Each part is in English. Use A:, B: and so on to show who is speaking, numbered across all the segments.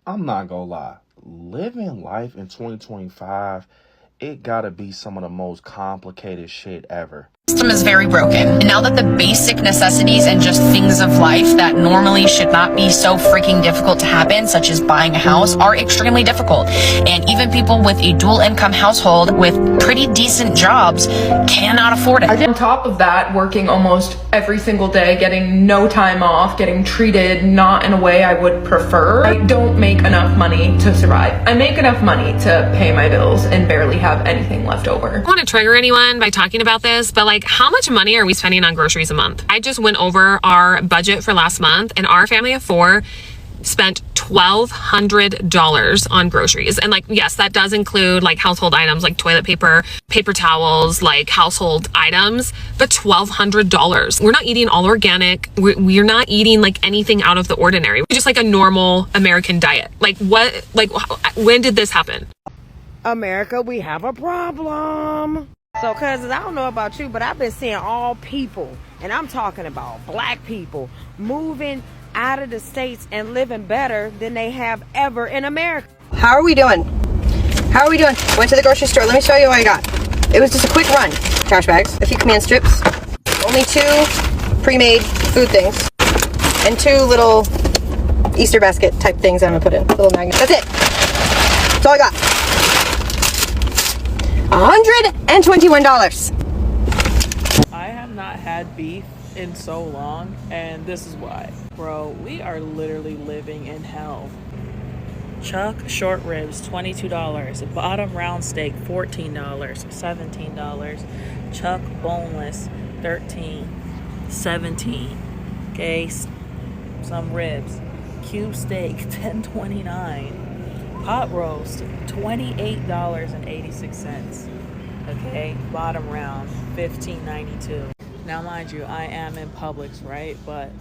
A: I'm not gonna lie. Living life in 2025, it gotta be some of the most complicated shit ever.
B: System is very broken. And now that the basic necessities and just things of life that normally should not be so freaking difficult to happen, such as buying a house, are extremely difficult. And even people with a dual income household with pretty decent jobs cannot afford it.
C: On top of that, working almost every single day, getting no time off, getting treated not in a way I would prefer. I don't make enough money to survive. I make enough money to pay my bills and barely have anything left over.
D: I don't want to trigger anyone by talking about this, but like, how much money are we spending on groceries a month? I just went over our budget for last month, and our family of 4 spent $1,200 on groceries. And like, yes, that does include like household items like toilet paper, paper towels, like household items, but $1,200. We're not eating all organic. We're not eating like anything out of the ordinary. We're just like a normal American diet. Like what, like when did this happen?
E: America, we have a problem. So, cousins, I don't know about you, but I've been seeing all people, and I'm talking about black people, moving out of the States and living better than they have ever in America.
F: How are we doing? How are we doing? Went to the grocery store. Let me show you what I got. It was just a quick run. Trash bags, a few command strips, only 2 pre-made food things, and 2 little Easter basket type things I'm gonna put in. Little magnets. That's it. That's all I got. $121.
G: I have not had beef in so long, and this is why. Bro, we are literally living in hell. Chuck short ribs, $22. Bottom round steak, $14, $17. Chuck boneless, $13, $17. Okay, some ribs. Cube steak, $10.29. Pot roast, $28.86. Okay, bottom round, $15.92. Now, mind you, I am in Publix, right? But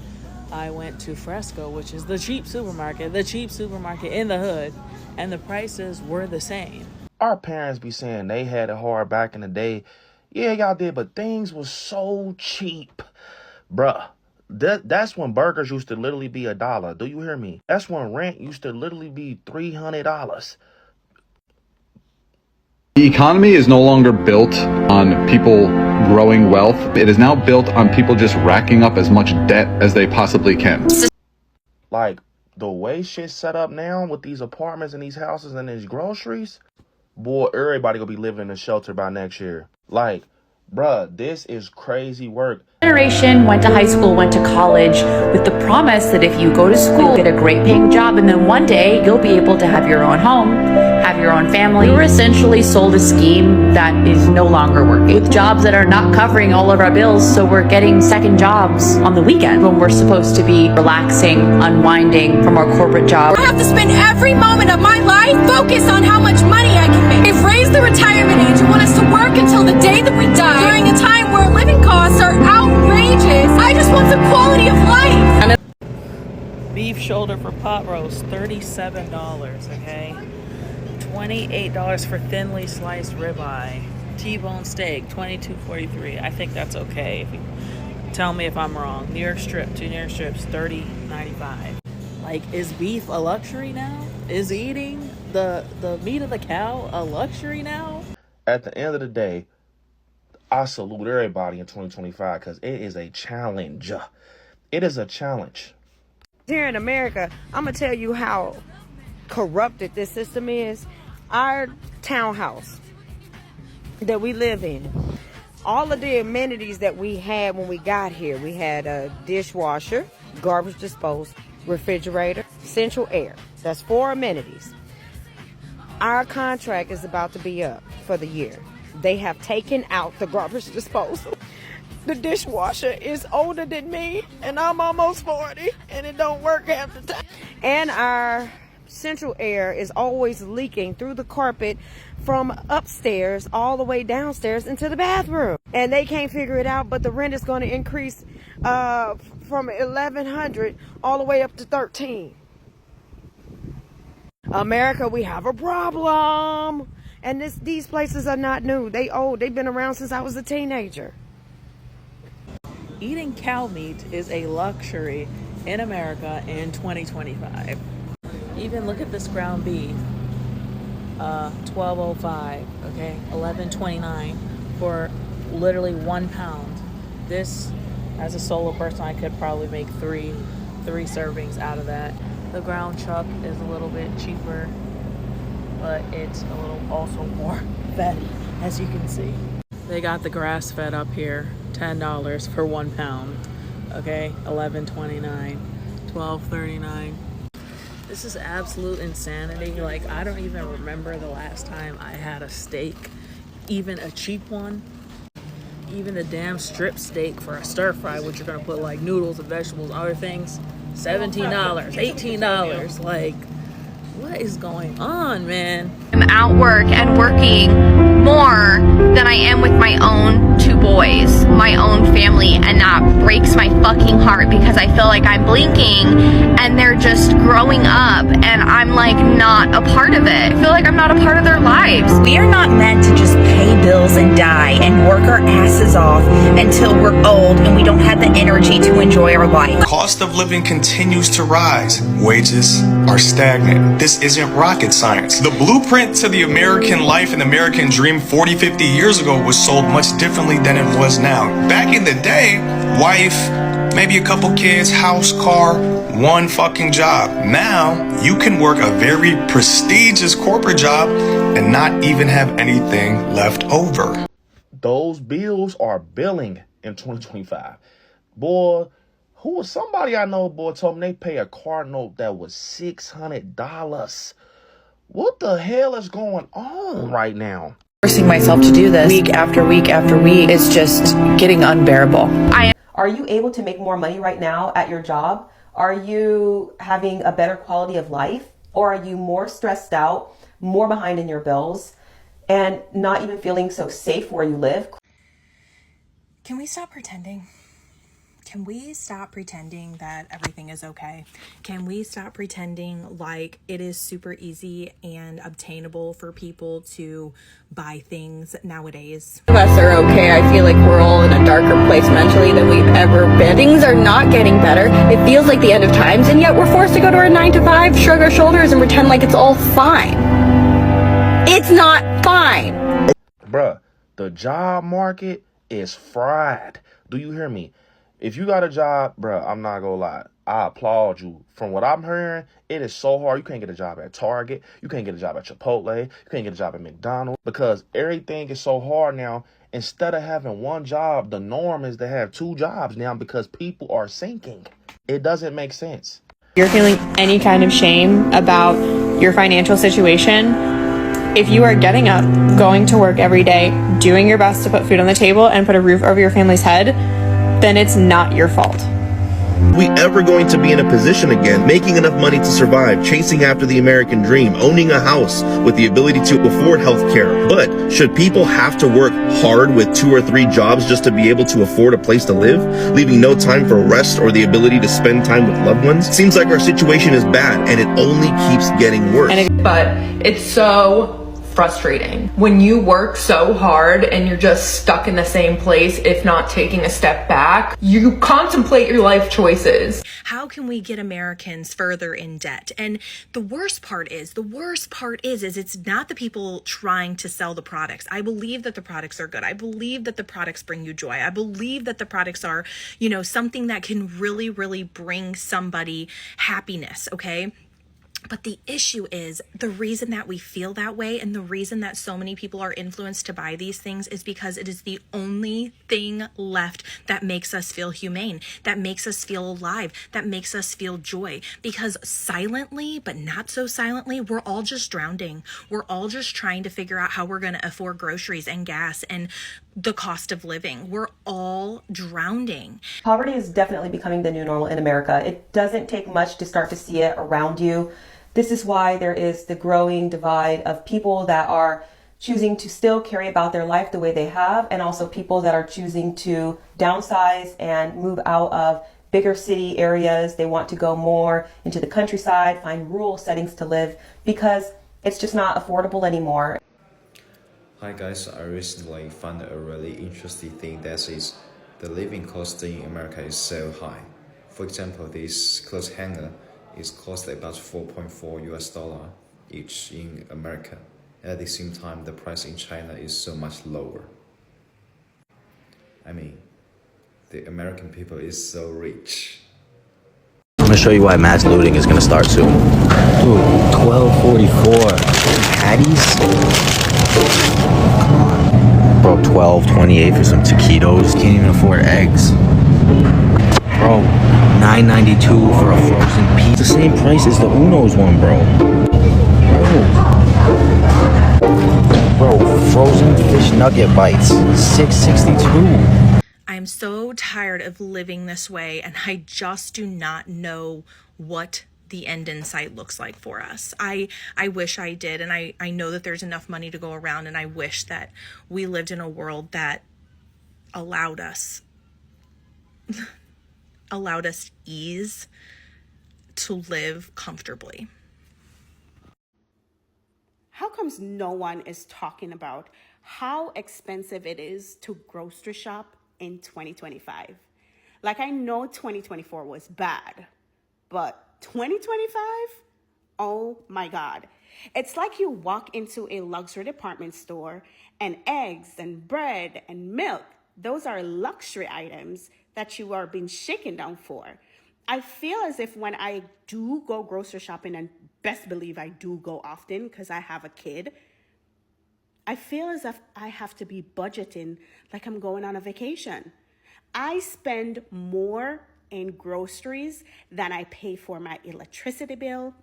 G: I went to Fresco, which is the cheap supermarket in the hood, and the prices were the same.
A: Our parents be saying they had it hard back in the day. Yeah, y'all did, but things was so cheap. Bruh, that's when burgers used to literally be $1. Do you hear me? That's when rent used to literally be $300.
H: The economy is no longer built on people growing wealth. It is now built on people just racking up as much debt as they possibly can.
A: Like, the way shit's set up now with these apartments and these houses and these groceries, boy, everybody gonna be living in a shelter by next year. Like, bruh, this is crazy work.
I: Generation went to high school, went to college with the promise that if you go to school, get a great paying job, and then one day you'll be able to have your own home, have your own family. We were essentially sold a scheme that is no longer working, with jobs that are not covering all of our bills. So we're getting second jobs on the weekend when we're supposed to be relaxing, unwinding from our corporate job.
J: I have to spend every moment of my life focused on how much money I can make. They've raised the retirement age and want us to work until the day that we die, during a time where living costs are outrageous. I just want some quality of life.
G: Beef shoulder for pot roast, $37, okay? $28 for thinly sliced ribeye. T-bone steak, $22.43. I think that's okay. If you tell me if I'm wrong. New York strip, 2 New York strips, $30.95. Like, is beef a luxury now? Is eating the meat of the cow a luxury now?
A: At the end of the day, I salute everybody in 2025 because it is a challenge. It is a challenge.
E: Here in America, I'm going to tell you how corrupted this system is. Our townhouse that we live in, all of the amenities that we had when we got here, we had a dishwasher, garbage disposal, refrigerator, central air. That's 4 amenities. Our contract is about to be up for the year. They have taken out the garbage disposal. The dishwasher is older than me, and I'm almost 40, and it don't work half the time. And our central air is always leaking through the carpet from upstairs all the way downstairs into the bathroom. And they can't figure it out, but the rent is going to increase from $1,100 all the way up to $1,300. America, we have a problem. And these places are not new. They old. They've been around since I was a teenager.
G: Eating cow meat is a luxury in America in 2025. Even look at this ground beef. 12.05, okay, 11.29 for literally 1 pound. This, as a solo person, I could probably make three servings out of that. The ground chuck is a little bit cheaper, but it's a little also more fatty, as you can see. They got the grass fed up here, $10 for 1 pound, okay, 11.29, 12.39. This is absolute insanity. Like, I don't even remember the last time I had a steak, even a cheap one. Even the damn strip steak for a stir fry, which you're gonna put like noodles and vegetables, other things, $17, $18. Like, what is going on, man?
B: I'm at work and working more than I am with my own 2 boys, my own family, and that breaks my fucking heart because I feel like I'm blinking and they're just growing up and I'm like not a part of it. I feel like I'm not a part of their lives.
K: We are not meant to just pay bills and die and work our asses off until we're old and we don't have the energy to enjoy our life.
L: Cost of living continues to rise. Wages are stagnant. This isn't rocket science. The blueprint to the American life and American dream 40, 50 years ago was sold much differently than it was now. Back in the day, wife, maybe a couple kids, house, car, one fucking job. Now, you can work a very prestigious corporate job and not even have anything left over.
A: Those bills are billing in 2025. Boy, who was somebody I know, boy, told me they pay a car note that was $600. What the hell is going on right now?
I: Forcing myself to do this week after week after week is just getting unbearable.
F: Are you able to make more money right now at your job? Are you having a better quality of life? Or are you more stressed out, more behind in your bills, and not even feeling so safe where you live?
M: Can we stop pretending? Can we stop pretending that everything is okay? Can we stop pretending like it is super easy and obtainable for people to buy things nowadays?
F: None of us are okay. I feel like we're all in a darker place mentally than we've ever been. Things are not getting better. It feels like the end of times, and yet we're forced to go to our 9 to 5, shrug our shoulders, and pretend like it's all fine. It's not fine.
A: Bruh, the job market is fried. Do you hear me? If you got a job, bruh, I'm not gonna lie. I applaud you. From what I'm hearing, it is so hard. You can't get a job at Target. You can't get a job at Chipotle. You can't get a job at McDonald's because everything is so hard now. Instead of having one job, the norm is to have 2 jobs now because people are sinking. It doesn't make sense.
C: If you're feeling any kind of shame about your financial situation, if you are getting up, going to work every day, doing your best to put food on the table and put a roof over your family's head, then it's not your fault.
N: Are we ever going to be in a position again, making enough money to survive, chasing after the American dream, owning a house with the ability to afford health care? But should people have to work hard with 2 or 3 jobs just to be able to afford a place to live, leaving no time for rest or the ability to spend time with loved ones? Seems like our situation is bad and it only keeps getting worse.
C: But it's so frustrating when you work so hard and you're just stuck in the same place, if not taking a step back. You contemplate your life choices.
M: How can we get Americans further in debt? And the worst part is it's not the people trying to sell the products. I believe that the products are good. I believe that the products bring you joy. I believe that the products are, something that can really, really bring somebody happiness, okay? But the issue is the reason that we feel that way and the reason that so many people are influenced to buy these things is because it is the only thing left that makes us feel humane, that makes us feel alive, that makes us feel joy. Because silently, but not so silently, we're all just drowning. We're all just trying to figure out how we're going to afford groceries and gas and the cost of living. We're all drowning.
F: Poverty is definitely becoming the new normal in America. It doesn't take much to start to see it around you. This is why there is the growing divide of people that are choosing to still carry about their life the way they have, and also people that are choosing to downsize and move out of bigger city areas. They want to go more into the countryside, find rural settings to live because it's just not affordable anymore.
O: Hi guys, I recently found a really interesting thing that is the living cost in America is so high. For example, this clothes hanger It's cost about 4.4 US dollar each in America. At the same time, the price in China is so much lower. I mean, the American people is so rich.
P: I'm gonna show you why mass looting is gonna start soon. Dude, 12.44 patties? Come on. Bro, 12.28 for some taquitos. Can't even afford eggs. Bro, $9.92 for a frozen pizza. The same price as the Uno's one, bro. Bro, frozen fish nugget bites, $6.62.
M: I'm so tired of living this way, and I just do not know what the end in sight looks like for us. I wish I did, and I know that there's enough money to go around, and I wish that we lived in a world that allowed us ease to live comfortably.
Q: How comes no one is talking about how expensive it is to grocery shop in 2025? Like, I know 2024 was bad, but 2025? Oh my God. It's like you walk into a luxury department store and eggs and bread and milk, those are luxury items that you are being shaken down for. I feel as if when I do go grocery shopping, and best believe I do go often because I have a kid, I feel as if I have to be budgeting like I'm going on a vacation. I spend more in groceries than I pay for my electricity bill,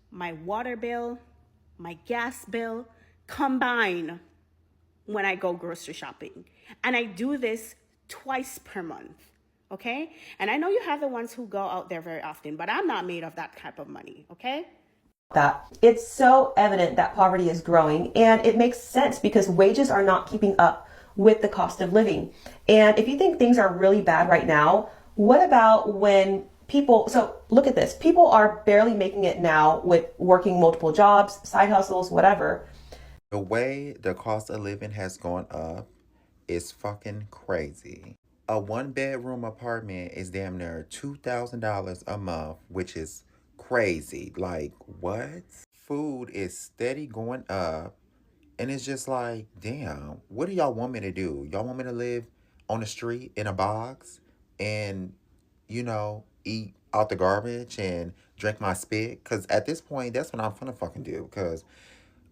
Q: my water bill, my gas bill combined when I go grocery shopping. And I do this twice per month, okay? And I know you have the ones who go out there very often, but I'm not made of that type of money, okay?
F: That it's so evident that poverty is growing, and it makes sense because wages are not keeping up with the cost of living. And if you think things are really bad right now, what about when people, so look at this, people are barely making it now with working multiple jobs, side hustles, whatever.
R: The way the cost of living has gone up is fucking crazy. A 1-bedroom apartment is damn near $2,000 a month, which is crazy. Like, what? Food is steady going up, and it's just like, damn, what do y'all want me to do? Y'all want me to live on the street in a box and, you know, eat out the garbage and drink my spit? Because at this point, that's what I'm finna fucking do. Because,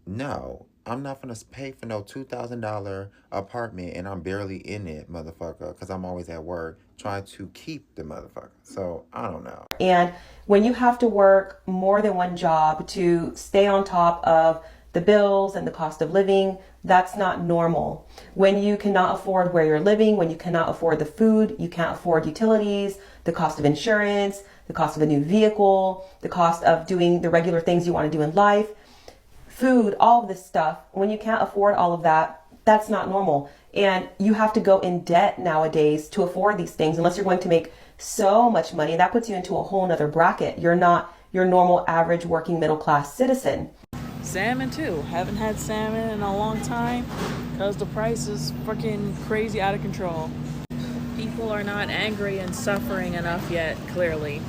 R: no, I'm not finna pay for no $2,000 apartment and I'm barely in it, motherfucker, because I'm always at work trying to keep the motherfucker. So, I don't know.
F: And when you have to work more than one job to stay on top of the bills and the cost of living, that's not normal. When you cannot afford where you're living, when you cannot afford the food, you can't afford utilities, the cost of insurance, the cost of a new vehicle, the cost of doing the regular things you want to do in life, food, all of this stuff, when you can't afford all of that, that's not normal. And you have to go in debt nowadays to afford these things unless you're going to make so much money. That puts you into a whole nother bracket. You're not your normal average working middle class citizen.
G: Salmon too. Haven't had salmon in a long time because the price is freaking crazy out of control. People are not angry and suffering enough yet, clearly.